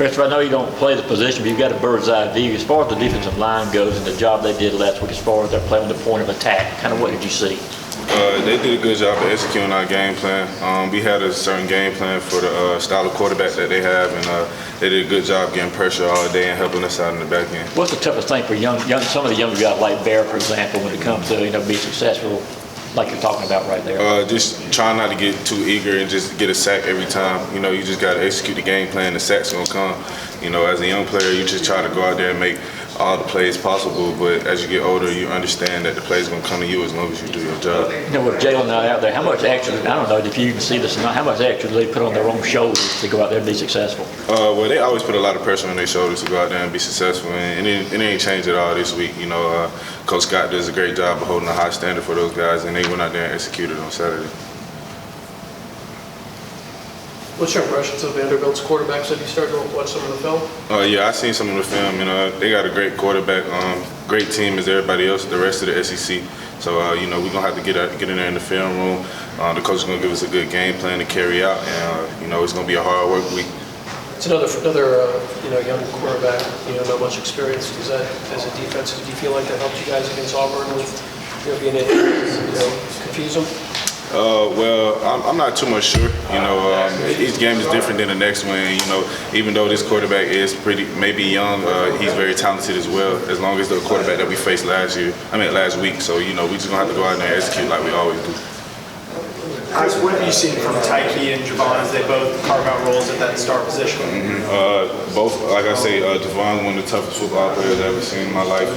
Christopher, I know you don't play the position, but you've got a bird's eye view. As far as the defensive line goes and the job they did last week as far as their play on the point of attack, kind of what did you see? They did a good job of executing our game plan. We had a certain game plan for the style of quarterback that they have, and they did a good job getting pressure all day and helping us out in the back end. What's the toughest thing for some of the younger guys like Bear, for example, when it comes to be successful, like you're talking about right there? Just trying not to get too eager and just get a sack every time. You just got to execute the game plan. The sack's gonna come. As a young player, you just try to go out there and make all the plays possible, but as you get older, you understand that the plays are going to come to you as long as you do your job. With Jalen out there, how much extra, I don't know if you even see this or not, how much extra do they put on their own shoulders to go out there and be successful? Well, they always put a lot of pressure on their shoulders to go out there and be successful, and it ain't changed at all this week. Coach Scott does a great job of holding a high standard for those guys, and they went out there and executed on Saturday. What's your impressions of Vanderbilt's quarterbacks? Have you started to watch some of the film? Yeah, I've seen some of the film. They got a great quarterback, great team as everybody else, the rest of the SEC. So, we're going to have to get in there in the film room. The coach is going to give us a good game plan to carry out, and, it's going to be a hard work week. It's another young quarterback, not much experience. Does that, as a defense, did you feel like that helped you guys against Auburn with, being able to confuse them? Well, I'm not too much sure. Each game is different than the next one. Even though this quarterback is maybe young, he's very talented as well. As long as the quarterback that we faced last week. So we just gonna have to go out there and execute like we always do. What have you seen from Tyke and Javon as they both carve out roles at that star position? Both, like I say, Javon's one of the toughest football players I've ever seen in my life.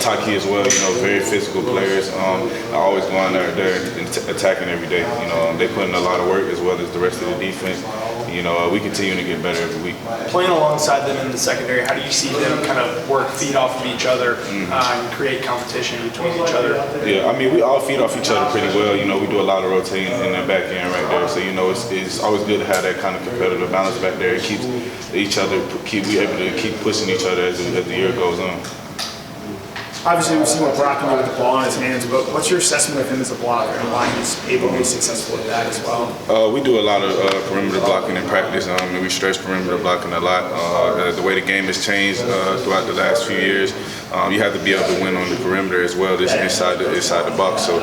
Tyke as well, very physical players. I always go out there and attacking every day. They put in a lot of work as well as the rest of the defense. We continue to get better every week. Playing alongside them in the secondary, how do you see them kind of feed off of each other and create competition between each other? Yeah, we all feed off each other pretty well. We do a lot of rotating in the back end right there. So, it's always good to have that kind of competitive balance back there. It keeps we able to keep pushing each other as the year goes on. Obviously, we've seen what Brock can do with the ball in his hands, but what's your assessment of him as a blocker and why he's able to be successful at that as well? We do a lot of perimeter blocking in practice, and we stretch perimeter blocking a lot. The way the game has changed throughout the last few years, you have to be able to win on the perimeter as well as inside the box. So,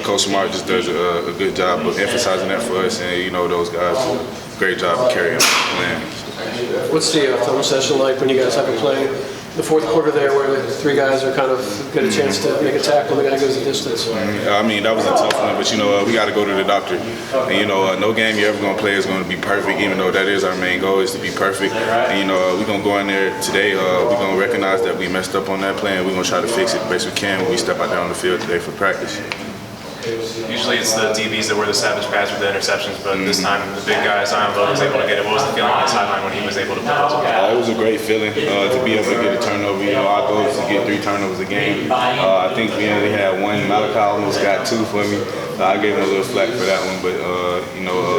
Coach Smart just does a good job of emphasizing that for us, and those guys do a great job of carrying the plan. What's the film session like when you guys have a play? The fourth quarter there where the three guys are kind of get a chance to make a tackle, the guy goes the distance. That was a tough one, but we got to go to the doctor. And no game you're ever going to play is going to be perfect, even though that is our main goal, is to be perfect. And we're going to go in there today, we're going to recognize that we messed up on that play, and we're going to try to fix it the best we can when we step out there on the field today for practice. Usually it's the DBs that were the savage pass with the interceptions, but this time the big guy, Zion Lowe, was able to get it. What was the feeling on the sideline when he was able to put those together? It was a great feeling to be able to get a turnover. Our goal is to get 3 turnovers a game. I think we only had 1. Malachi almost got 2 for me. I gave him a little flack for that one, but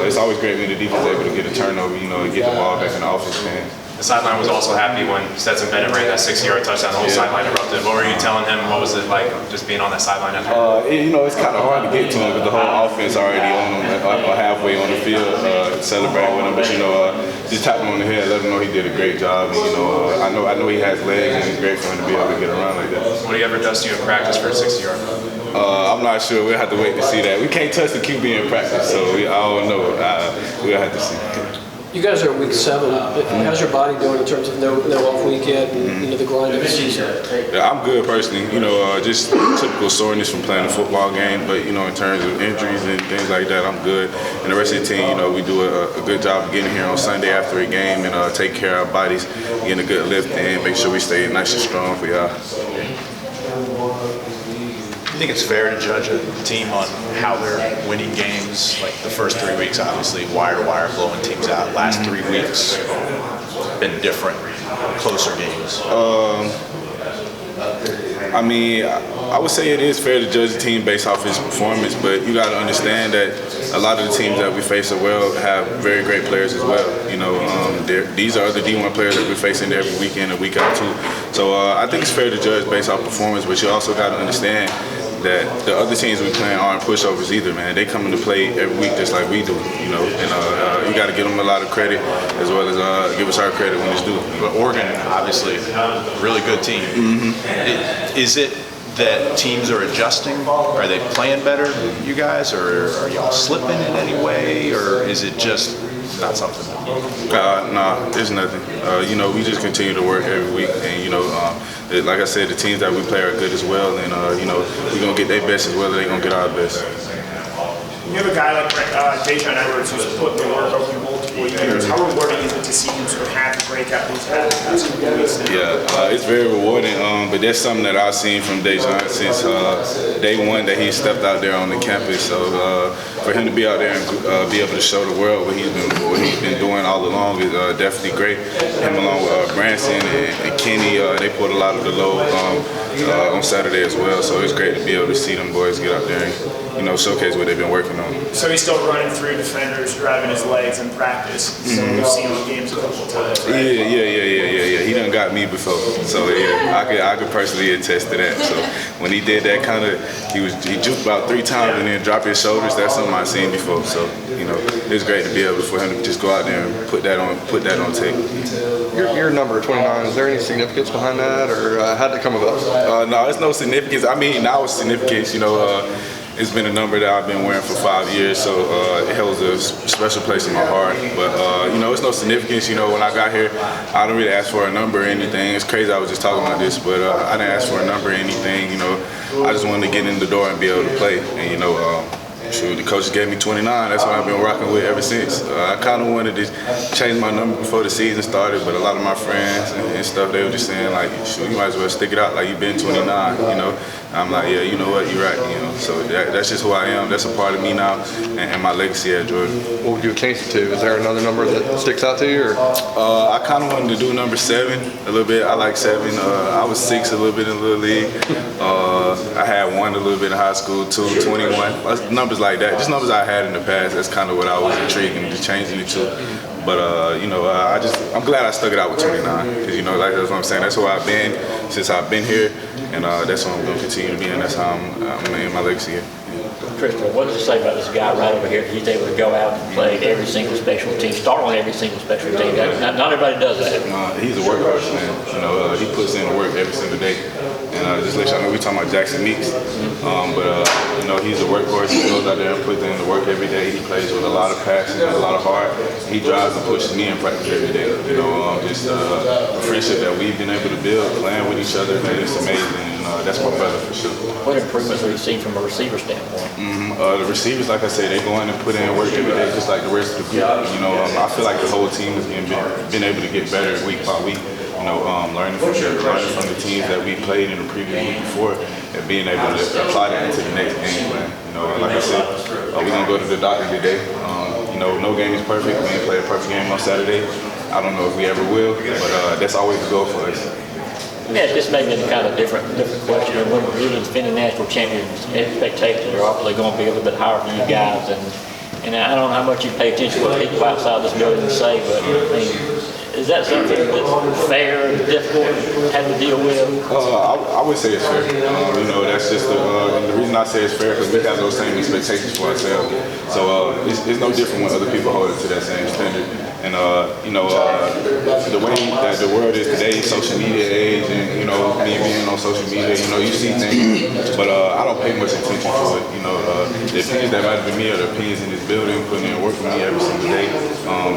it's always great when the defense is able to get a turnover, and get the ball back in the offense hands. The sideline was also happy when Stetson Bennett ran that 60-yard touchdown. The whole sideline erupted. What were you telling him? What was it like just being on that sideline after? It's kind of hard to get to him because the whole offense already on him, or halfway on the field, celebrating with him. But just tap him on the head, let him know he did a great job. And, I know he has legs, and it's great for him to be able to get around like that. What do you ever does to you in practice for a 60-yard? I'm not sure. We'll have to wait to see that. We can't touch the QB in practice, so I don't know. We'll have to see. You guys are week 7. How's your body doing in terms of no off week yet and the grind of the season? Yeah, I'm good personally. Just typical soreness from playing a football game, but in terms of injuries and things like that, I'm good. And the rest of the team, we do a good job of getting here on Sunday after a game and take care of our bodies, getting a good lift and make sure we stay nice and strong for y'all. I think it's fair to judge a team on how they're winning games. Like the first 3 weeks, obviously, wire to wire, blowing teams out. Last 3 weeks, been different, closer games. I would say it is fair to judge a team based off his performance, but you got to understand that a lot of the teams that we face have very great players as well. These are other D1 players that we're facing every weekend and week out too. So I think it's fair to judge based off performance, but you also got to understand that the other teams we playing aren't pushovers either, man. They come into play every week just like we do, you know. And you got to give them a lot of credit as well as give us our credit when it's due. But Oregon, obviously, really good team. Is it that teams are adjusting? Are they playing better than you guys, or are y'all slipping in any way, or is it just not something? Nah, it's nothing. You know, we just continue to work every week, and you know, like I said, the teams that we play are good as well, and you know, we're gonna get their best as well as they're gonna get our best. You have a guy like Dejan Edwards who's put the work over multiple years. How rewarding is it to see him sort of have the breakout he's had in the past couple of weeks now? Yeah, it's very rewarding, but that's something that I've seen from Dejan since day one that he stepped out there on the campus. So for him to be out there and be able to show the world what he's been doing all along is definitely great. Him along with Branson and Kenny, they put a lot of the load on Saturday as well. So it's great to be able to see them boys get out there and, you know, showcase what they've been working on. So he's still running through defenders, driving his legs in practice. So we've seen him in games a couple of times, right? Yeah. He done got me before. So yeah, I could personally attest to that. So when he did that he juked about 3 times and then dropped his shoulders. That's something I've seen before. So, you know, it's great to be able for him to just go out there and put that on tape. Your number 29, is there any significance behind that, or how'd it come about? No, there's no significance. I mean, now it's significance, you know. It's been a number that I've been wearing for 5 years, so it holds a special place in my heart. But, you know, it's no significance. You know, when I got here, I didn't really ask for a number or anything. It's crazy I was just talking about this, but I didn't ask for a number or anything. You know, I just wanted to get in the door and be able to play. And, you know, shoot, the coach gave me 29. That's what I've been rocking with ever since. I kind of wanted to change my number before the season started, but a lot of my friends and stuff, they were just saying, like, shoot, you might as well stick it out like you've been 29, you know. I'm like, yeah, you know what, you're right, you know. So that's just who I am. That's a part of me now and my legacy at Georgia. What would you have changed it to? Is there another number that sticks out to you? Or? I kind of wanted to do number 7 a little bit. I like 7. I was 6 a little bit in the little league. I had 1 a little bit in high school, 2, 21. Numbers like that, just numbers I had in the past. That's kind of what I was intrigued into changing it to. But, you know, I'm glad I stuck it out with 29. Because, you know, like that's what I'm saying. That's who I've been since I've been here. And that's what I'm going to continue to be. And that's how I'm in my legacy here. Christopher, what does it say about this guy right over here? He's able to go out and play every single special team, start on every single special team. Not everybody does that. He's a workhorse, man. You know, he puts in the work every single day. And just let y'all know, we're talking about Jackson Meeks. You know, he's a workhorse. He goes out there and puts in the work every day. He plays with a lot of passion and a lot of heart. He drives and pushes me in practice every day. You know, just the friendship that we've been able to build, playing with each other, man, it's amazing. And that's my brother for sure. What improvements have you seen from a receiver standpoint? The receivers, like I said, they go in and put in work every day, just like the rest of the group. You know, I feel like the whole team has been able to get better week by week. You know, learning from the teams that we played in the previous week before, and being able to apply that into the next game plan. You know, like I said, we're gonna go to the doctor today. You know, no game is perfect. We ain't play a perfect game on Saturday. I don't know if we ever will, but that's always the goal for us. Yeah, this may be a kind of different question. When we're really defending national champions, expectations are obviously going to be a little bit higher for you guys. And I don't know how much you pay attention to what people outside this building say, but I mean, is that something that's fair and difficult to have to deal with? I would say it's fair. You know, that's just the reason I say it's fair because we have those same expectations for ourselves. So it's no different when other people hold it to that same standard. And you know, the way that the world is today, social media age, and you know, me being on social media, you know, you see things, but I don't pay much attention to it. You know, the opinions that matter to me are the opinions in this building, putting in work for me every single day.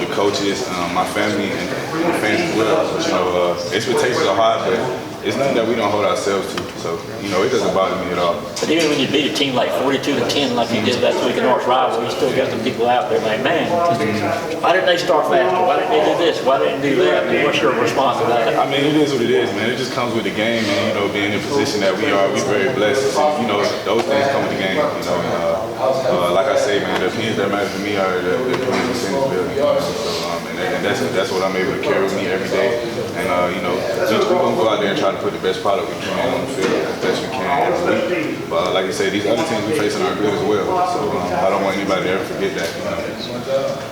The coaches, my family, and the fans as well. But, you know, expectations are high, but it's nothing that we don't hold ourselves to. So, you know, it doesn't bother me at all. But even when you beat a team like 42-10, like you did last week in Arch Rival, you still got some people out there like, man, why didn't they start faster? Why didn't they do this? Why didn't they do that? I mean, what's your response to that? I mean, it is what it is, man. It just comes with the game, and you know, being in the position that we are, we're very blessed. So, you know, those things come with the game. You know, like I say, man, the opinions that matter to me are the opinions in this building. You know? So, and that's what I'm able to carry with me every day. And you know, we're gonna go out there and try to put the best product we can on the field as best we can every week. But like like you said, these other teams we facing are good as well. So I don't want anybody to ever forget that.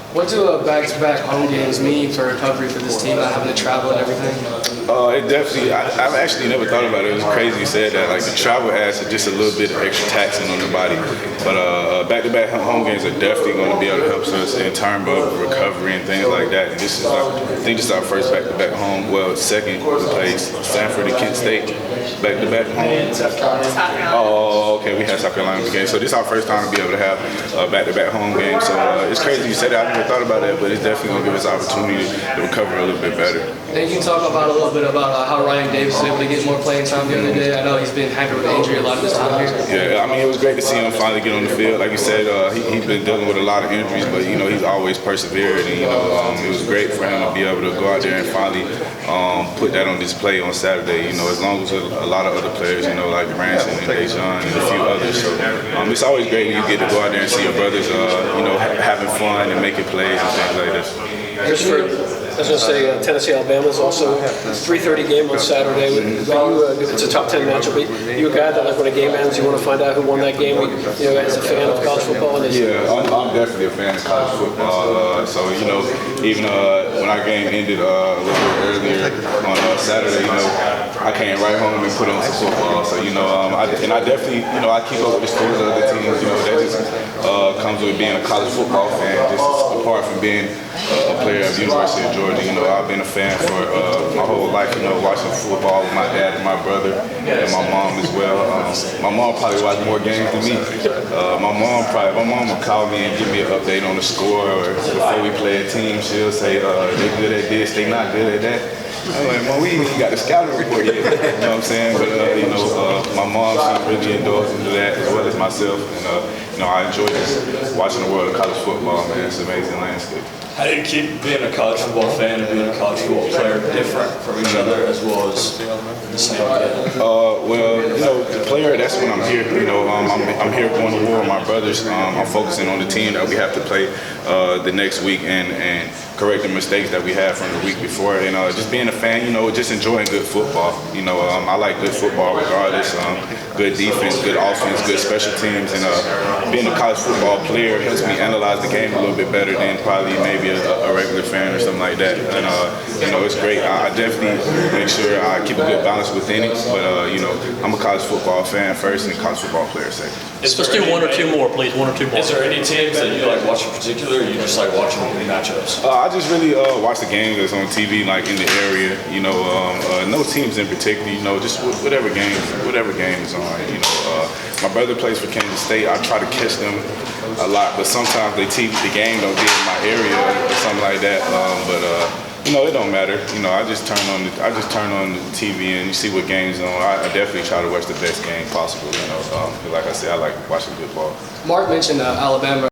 What do back-to-back home games mean for recovery for this team, not having to travel and everything? It definitely, I've actually never thought about it. It was crazy you said that. Like the travel adds just a little bit of extra taxing on the body. But back-to-back home games are definitely going to be able to help us in terms of recovery and things like that. And this is, I think this is our first back-to-back home. Well, second, we played Stanford and Kent State back-to-back home. Oh, okay, we had South Carolina game. So this is our first time to be able to have a back-to-back home game. So it's crazy you said that. I never thought about that, but it's definitely going to give us an opportunity to recover a little bit better. And you can talk about a little bit about how Ryan Davis was able to get more playing time the other day. I know he's been hampered with injury a lot of this time here. Yeah, I mean, it was great to see him finally get on the field. Like you said, he's been dealing with a lot of injuries, but, you know, he's always persevered. And, you know, it was great for him to be able to go out there and finally put that on display on Saturday, you know, as long as a lot of other players, you know, like Branson and Dejan and a few others. So it's always great when you get to go out there and see your brothers, you know, having fun and making plays and things like that. I was going to say, Tennessee, Alabama is also a 3:30 game on Saturday. It's a top 10 matchup. You a guy that, like, when a game ends, you want to find out who won that game, you know, as a fan of college football? Yeah, I'm definitely a fan of college football. So, you know, even when our game ended a little bit earlier on Saturday, you know, I came right home and put on some football. So, you know, I definitely, you know, I keep up with the scores of other teams. You know, that just comes with being a college football fan, just apart from being a player of the University of Georgia. You know, I've been a fan for my whole life, you know, watching football with my dad and my brother and my mom as well. My mom probably watched more games than me. My mom would call me and give me an update on the score, or before we play a team, she'll say, they're good at this, they're not good at that. I'm like, Mom, we ain't even got the scouting report yet. You know what I'm saying? But, you know, my mom, she really indulged into that, as well as myself. And, you know, I enjoy just watching the world of college football, man. It's an amazing landscape. How do you keep being a college football fan and being a college football player different from each other, as well as the same? Well, you know, the player, that's when I'm here. You know, I'm here going to war with my brothers. I'm focusing on the team that we have to play the next week and correcting mistakes that we had from the week before. And just being a fan, you know, just enjoying good football. You know, I like good football regardless. Good defense, good offense, good special teams. And being a college football player helps me analyze the game a little bit better than probably maybe a regular fan or something like that. And, you know, it's great. I definitely make sure I keep a good balance within it. But, you know, I'm a college football fan first and a college football player second. Let's do one or two more, please. One or two more. Is there any teams that you like watching in particular, or you just like watching matchups? I just really watch the games that's on TV, like in the area. You know, no teams in particular. You know, just whatever game is on. You know, my brother plays for Kansas State. I try to catch them a lot, but sometimes the game don't be in my area or something like that. You know, it don't matter. You know, I just turn on the TV and you see what game's on. I definitely try to watch the best game possible. You know, like I said, I like watching football. Mark mentioned Alabama